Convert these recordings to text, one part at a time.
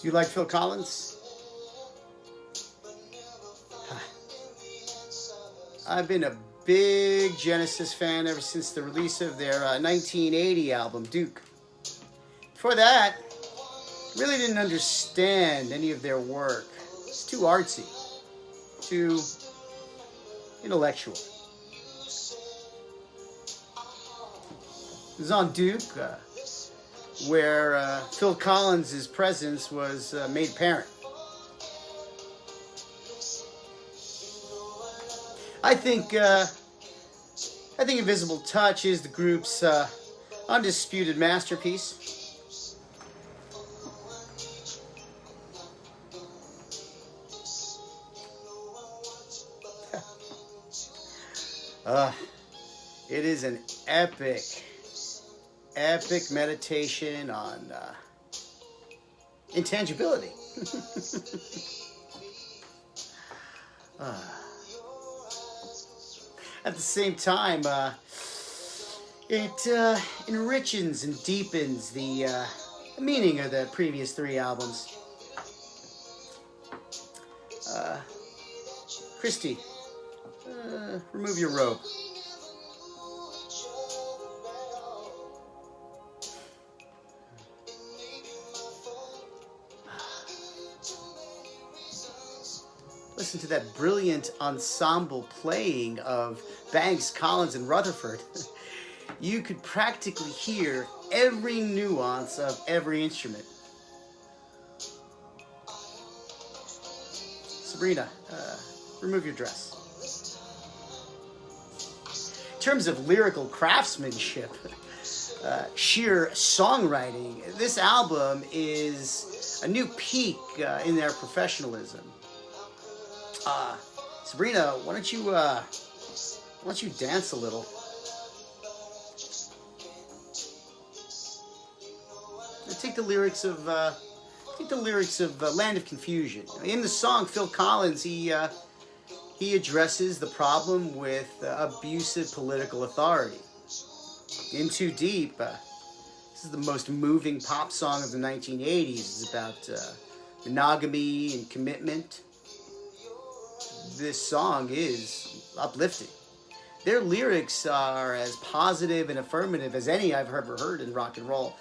Do you like Phil Collins? I've been a big Genesis fan ever since the release of their 1980 album, Duke. Before that, really didn't understand any of their work. It's too artsy, too intellectual. It was on Duke, where Phil Collins' presence was made apparent. I think Invisible Touch is the group's undisputed masterpiece. It is an epic meditation on intangibility. At the same time, it enriches and deepens the meaning of the previous three albums. Christy, remove your robe. Listen to that brilliant ensemble playing of Banks, Collins, and Rutherford. You could practically hear every nuance of every instrument. Sabrina, remove your dress. In terms of lyrical craftsmanship, sheer songwriting, this album is a new peak in their professionalism. Sabrina, why don't you dance a little? Take the lyrics of Land of Confusion. In the song, Phil Collins he addresses the problem with abusive political authority. In Too Deep, this is the most moving pop song of the 1980s. It's about monogamy and commitment. This song is uplifting. Their lyrics are as positive and affirmative as any I've ever heard in rock and roll.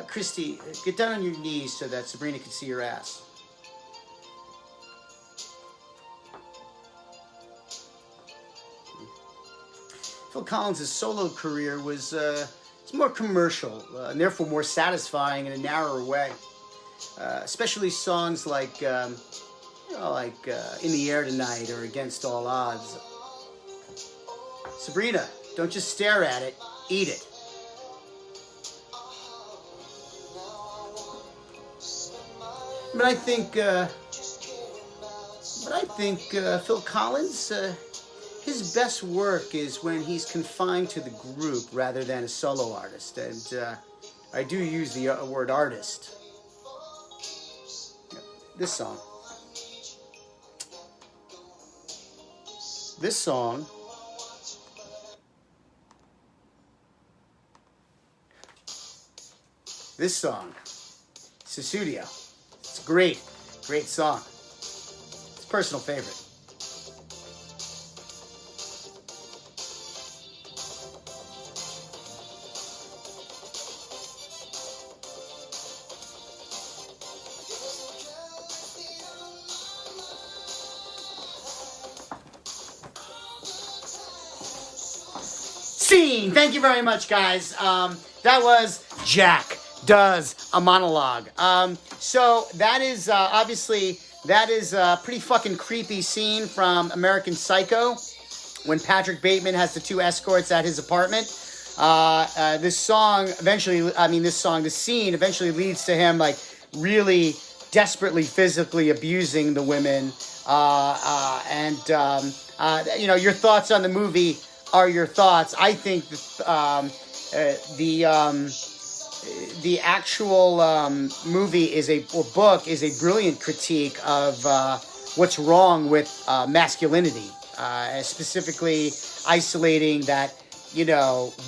Christy, get down on your knees so that Sabrina can see your ass. Phil Collins' solo career was more commercial and therefore more satisfying in a narrower way. Especially songs like In the Air Tonight or Against All Odds. Sabrina, don't just stare at it, eat it. But I think Phil Collins, his best work is when he's confined to the group rather than a solo artist. And I do use the word artist. This song. This song Susudio. It's a great song. It's a personal favorite. Scene. Thank you very much, guys. That was Jack Does a Monologue. So that is obviously a pretty fucking creepy scene from American Psycho when Patrick Bateman has the two escorts at his apartment. The scene eventually leads to him like really desperately physically abusing the women. Your thoughts on the movie are your thoughts. I think the actual movie book is a brilliant critique of what's wrong with masculinity, specifically isolating that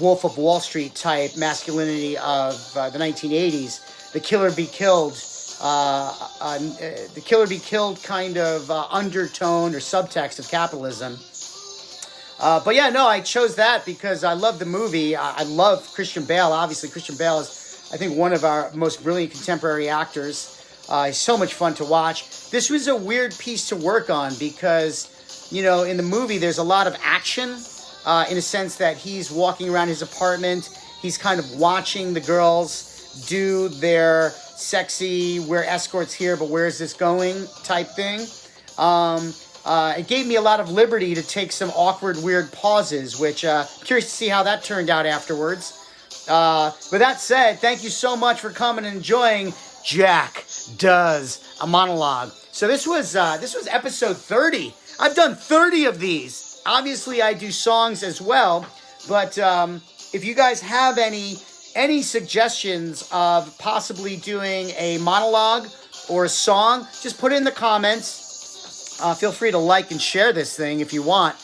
Wolf of Wall Street type masculinity of the 1980s. The Kill or Be Killed the kill or be killed kind of undertone or subtext of capitalism. But yeah, no, I chose that because I love the movie. I love Christian Bale. Obviously, Christian Bale is, I think, one of our most brilliant contemporary actors. He's so much fun to watch. This was a weird piece to work on because, you know, in the movie, there's a lot of action in a sense that he's walking around his apartment. He's kind of watching the girls do their sexy, we're escorts here, but where is this going type thing. It gave me a lot of liberty to take some awkward, weird pauses, which I'm curious to see how that turned out afterwards. With that said, thank you so much for coming and enjoying Jack Does a Monologue. So this was episode 30. I've done 30 of these. Obviously, I do songs as well, but if you guys have any suggestions of possibly doing a monologue or a song, just put it in the comments. Feel free to like and share this thing if you want.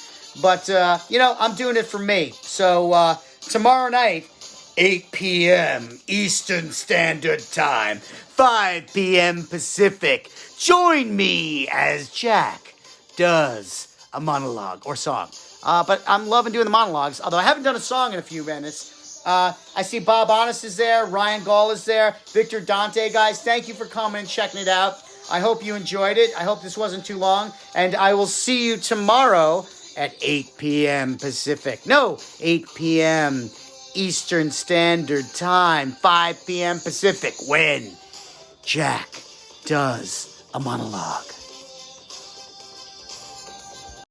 But, you know, I'm doing it for me. So, tomorrow night, 8 p.m. Eastern Standard Time, 5 p.m. Pacific. Join me as Jack does a monologue or song. But I'm loving doing the monologues, although I haven't done a song in a few minutes. I see Bob Honest is there, Ryan Gall is there, Victor Dante. Guys, thank you for coming and checking it out. I hope you enjoyed it. I hope this wasn't too long. And I will see you tomorrow at 8 p.m. Pacific. No, 8 p.m. Eastern Standard Time, 5 p.m. Pacific, when Jack does a monologue.